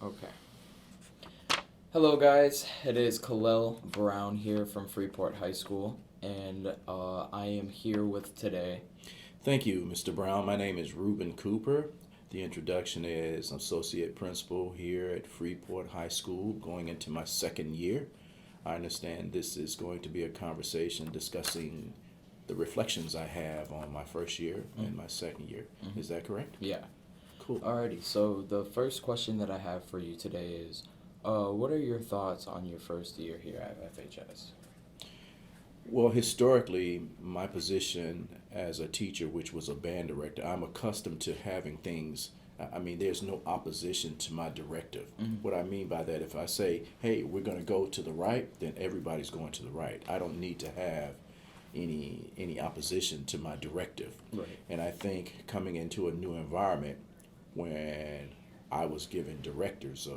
Okay. Hello, guys. It is Khalil Brown here from Freeport High School, and I am here with today. Thank you, Mr. Brown. My name is Ruben Cooper. The introduction is Associate Principal here at Freeport High School, going into my second year. I understand this is going to be a conversation discussing the reflections I have on my first year and my second year. Is that correct? Yeah. Cool. Alrighty. So the first question that I have for you today is, what are your thoughts on your first year here at FHS? Well, historically, my position as a teacher, which was a band director, I'm accustomed to having things. I mean, there's no opposition to my directive. What I mean by that, if I say, hey, we're going to go to the right, then everybody's going to the right. I don't need to have any opposition to my directive. Right. And I think coming into a new environment when I was given directives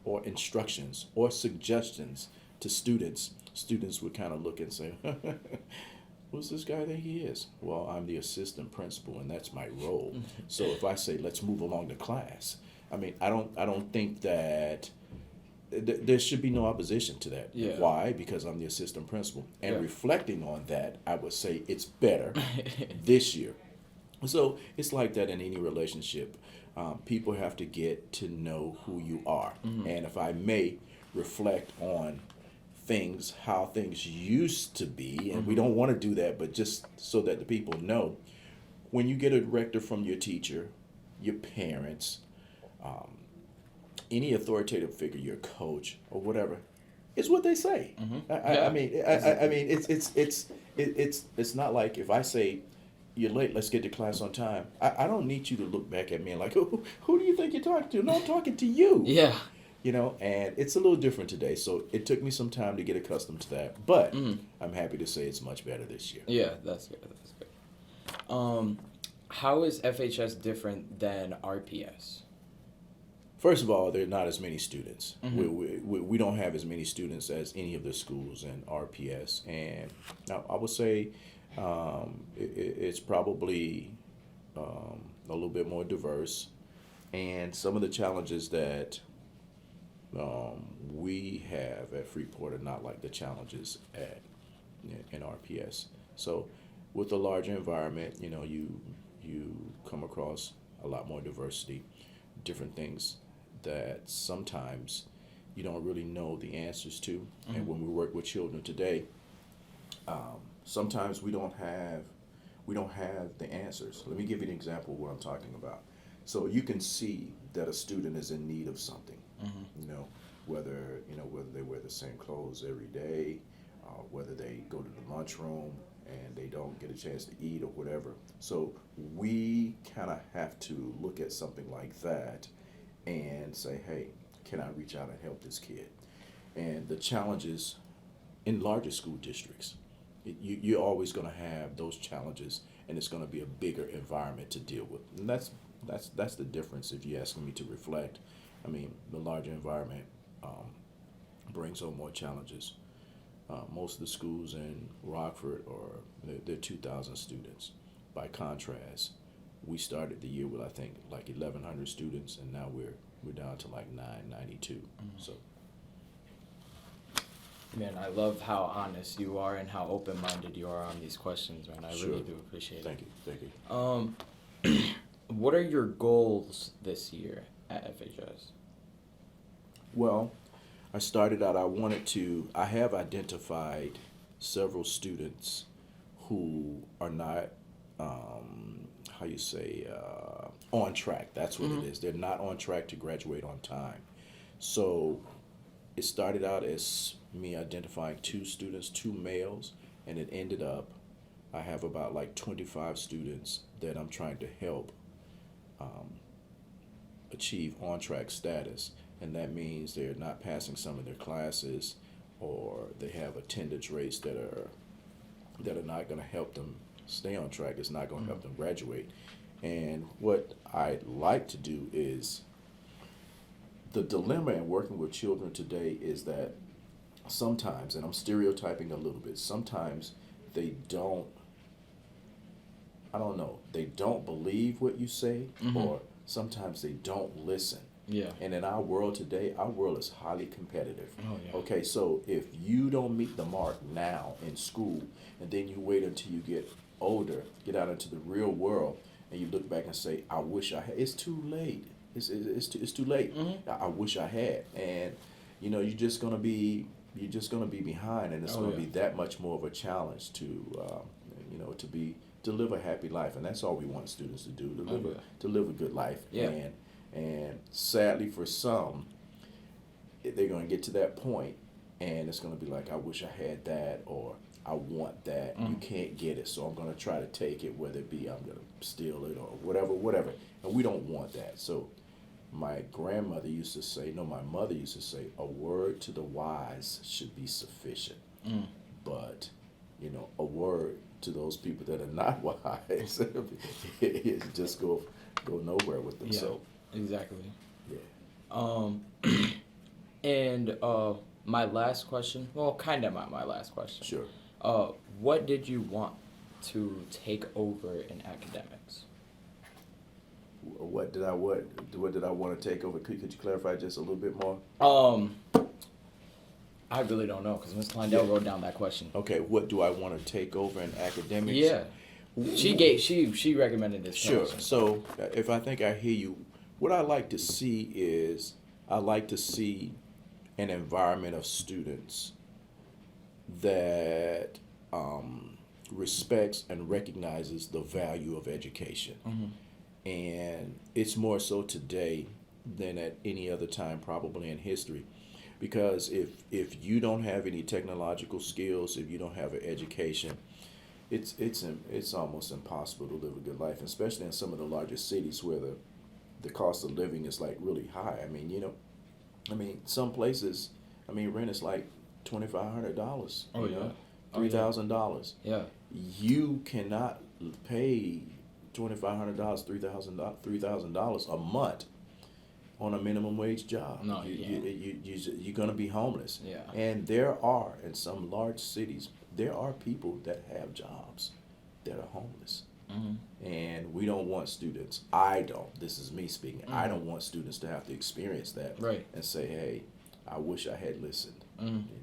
or instructions or suggestions to students, students would kind of look and say, who's this guy think he is? Well, I'm the assistant principal, and that's my role. So if I say, let's move along to class, I mean, I don't think that there should be no opposition to that. Yeah. Why? Because I'm the assistant principal. And Yeah. reflecting on that, I would say it's better this year. So it's like that in any relationship. People have to get to know who you are. And if I may reflect on things, how things used to be, and we don't want to do that, but just so that the people know, when you get a directive from your teacher, your parents, um, any authoritative figure, your coach or whatever, it's what they say. I Yeah. mean, I mean, it's not like if I say you're late, let's get to class on time. I don't need you to look back at me and like, who do you think you're talking to? No, I'm talking to you. Yeah. And it's a little different today. So it took me some time to get accustomed to that, but I'm happy to say it's much better this year. Yeah. That's good. That's good. How is FHS different than RPS? First of all, there are not as many students. We don't have as many students as any of the schools in RPS. And now I would say it's probably a little bit more diverse. And some of the challenges that we have at Freeport are not like the challenges in RPS. So with a larger environment, you come across a lot more diversity, different things that sometimes you don't really know the answers to. And when we work with children today, sometimes we don't have the answers. Let me give you an example of what I'm talking about. So you can see that a student is in need of something. You know, whether they wear the same clothes every day, whether they go to the lunchroom and they don't get a chance to eat or whatever. So we kind of have to look at something like that and say, hey, can I reach out and help this kid? And the challenges in larger school districts, you're always going to have those challenges, and it's going to be a bigger environment to deal with. And that's the difference. If you're asking me to reflect, I mean, the larger environment brings on more challenges. Most of the schools in Rockford they're 2,000 students. By contrast, we started the year with I think like 1,100 students, and now we're down to like 992. So Man, I love how honest you are and how open-minded you are on these questions, man. I sure. really do appreciate Thank you, thank you. it. What are your goals this year at FHS? Well, I started out. I have identified several students who are not, how you say, on track. That's what it is. They're not on track to graduate on time. So it started out as me identifying two students, two males, and it ended up I have about like 25 students that I'm trying to help achieve on-track status, and that means they're not passing some of their classes, or they have attendance rates that are not going to help them stay on track. It's not going to help them graduate. And what I like to do is the dilemma in working with children today is that sometimes, and I'm stereotyping a little bit, sometimes they don't, I don't know, they don't believe what you say, or sometimes they don't listen. Yeah. And in our world today, our world is highly competitive. Oh, yeah. Okay, so if you don't meet the mark now in school, and then you wait until you get older, get out into the real world, and you look back and say, "I wish I had," it's too late. It's too late. I wish I had, and you're just gonna be behind, and it's Oh, gonna yeah. be that much more of a challenge to to live a happy life, and that's all we want students to do, Yeah. to live a good life. Yeah. And sadly for some, they're going to get to that point, and it's going to be like, I wish I had that, or I want that. You can't get it, so I'm going to try to take it, whether it be I'm going to steal it or whatever. And we don't want that. So my grandmother used to say, no, my mother used to say, a word to the wise should be sufficient. But, a word to those people that are not wise, it just go nowhere with them. Yeah. So, Exactly. yeah. And my last question, well, kind of my last question. Sure. What did you want to take over in academics? What did I want to take over? Could you clarify just a little bit more? I really don't know because Miss Kleindale wrote down that question. Okay, what do I want to take over in academics? Yeah, she recommended this. Sure. question. So if I think I hear you, what I like to see is I like to see an environment of students that respects and recognizes the value of education. And it's more so today than at any other time probably in history. Because if you don't have any technological skills, if you don't have an education, it's almost impossible to live a good life, especially in some of the larger cities where the cost of living is like really high. I mean some places, rent is like $2,500. Oh, yeah. $3,000. Yeah. You cannot pay $2,500, $3,000 a month on a minimum wage job. No, you're gonna be homeless. Yeah. And there are in some large cities, there are people that have jobs that are homeless. And we don't want students. I don't. This is me speaking. I don't want students to have to experience that. Right. And say, hey, I wish I had listened.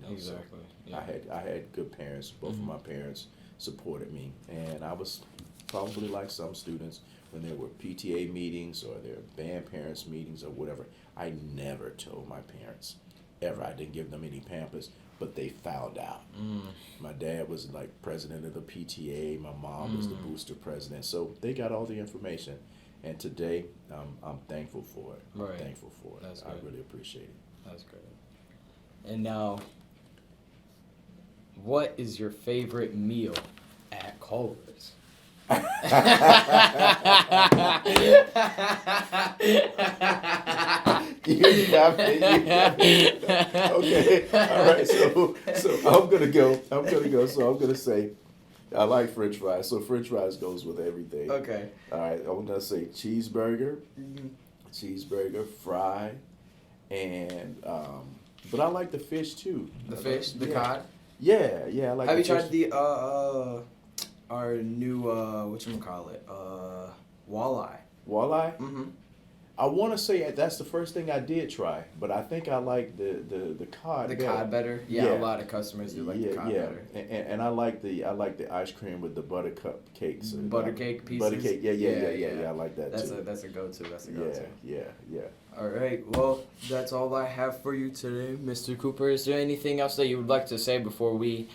Exactly. So Yeah. I had good parents. Both of my parents supported me, and I was probably like some students. When there were PTA meetings or their band parents meetings or whatever, I never told my parents, ever. I didn't give them any pamphlets, but they found out. My dad was like president of the PTA. My mom was the booster president. So they got all the information. And today, I'm thankful for it. Right. I'm thankful for it. That's I good. really appreciate it. That's good. And now, what is your favorite meal at Culver's? You got me. Okay. All right. So I'm gonna go. So I'm gonna say, I like French fries. So French fries goes with everything. Okay. All right. I'm gonna say cheeseburger, fry, and but I like the fish too. The fish, the yeah. cod. Yeah. I like. Have the you tried fish. the our new whatchamacallit? Walleye. Walleye? Mm-hmm. I want to say that's the first thing I did try, but I think I like the cod. The better. cod better. Yeah, a lot of customers do like the cod better. And I like the ice cream with the buttercup cakes. Buttercake pieces. Buttercake, yeah. I like that too. That's a go-to. That's a go-to. Yeah. All right. Well, that's all I have for you today, Mr. Cooper. Is there anything else that you would like to say before we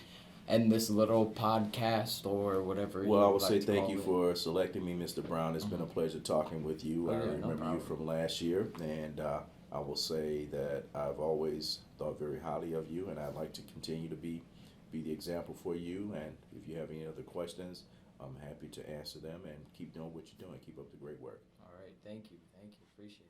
end this little podcast or whatever? Well, I would like say to thank call you it? for selecting me, Mr. Brown. It's been a pleasure talking with you. Oh, I yeah, no remember you problem. from last year, and I will say that I've always thought very highly of you, and I'd like to continue to be the example for you. And if you have any other questions, I'm happy to answer them, and keep doing what you're doing. Keep up the great work. All right. Thank you. Appreciate it.